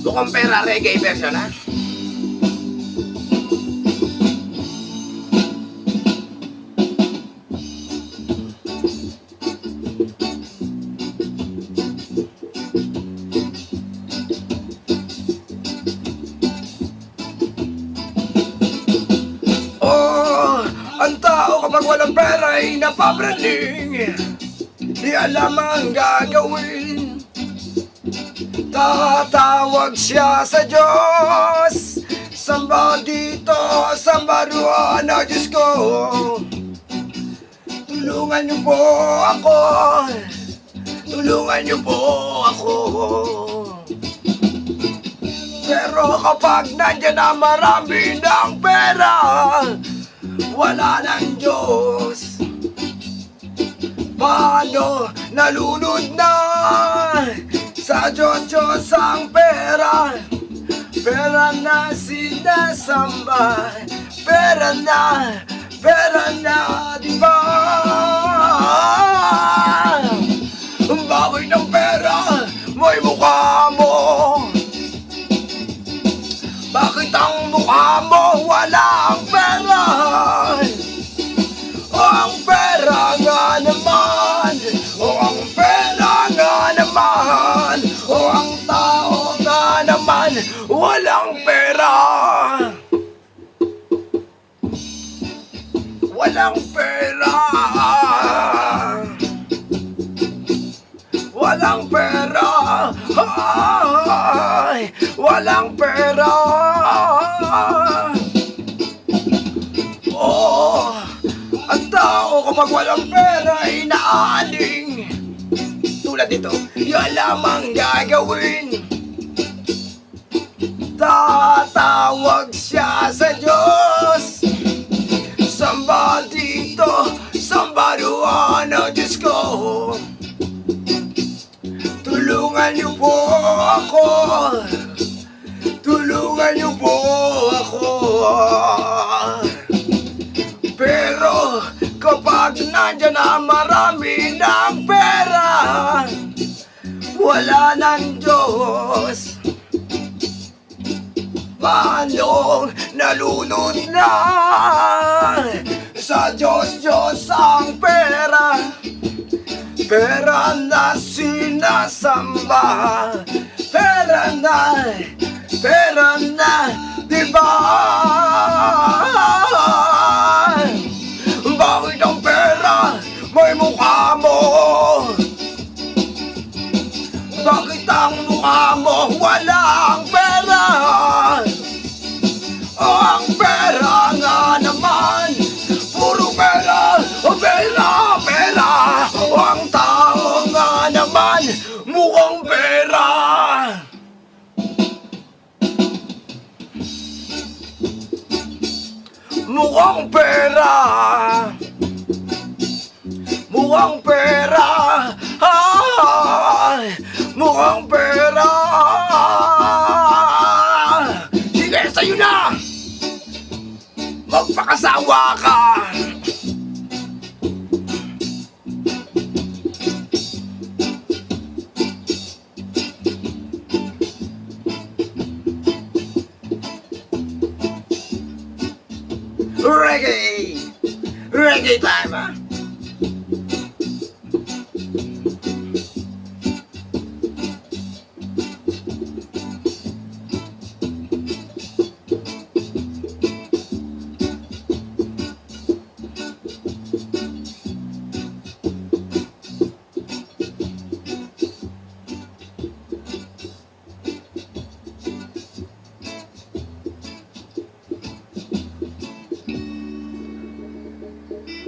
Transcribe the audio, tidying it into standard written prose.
Mukhang pera reggae version, ha? Oh, ang tao kapag walang pera ay napapraning. Di alam ang gagawin. Tatawag siya sa Diyos. Samba dito, samba roon, oh Diyos ko. Tulungan niyo po ako. Tulungan niyo po ako. Pero kapag nandiyan na marami ng pera, wala ng Diyos. Paano nalunod na sa Diyos ang pera? Pera na sinasamba, pera na, di ba? Bakit ang pera mo'y mukha mo? Bakit ang mukha mo wala ang pera? Ang pera nga naman, ang pera nga naman, ang tao nga naman walang pera. Walang pera. Walang pera. Ay, walang pera. Oh, ang tao kapag walang pera ay naaling. Tulad nito, yan lamang gagawin. Tatawag siya sa Diyos. Samba dito, samba doon, oh Diyos ko. Tulungan niyo po ako. Tulungan niyo po ako. Pero kapag nandyan na marami ng pera, wala ng Diyos. Paano nalunod na sa Diyos ang pera? Pera na sinasamba, pera na, di ba? Bakit ang pera may mukha mo? Bakit ang mukha mo wala ang pera? Ang pera nga naman, puro pera, pera, pera. Ang tao nga naman, mukhang pera. Mukhang pera. Mukhang pera. Ay, mukhang pera. Sige, sa'yo na. Magpakasawa ka. Reggae! Reggae time, ah!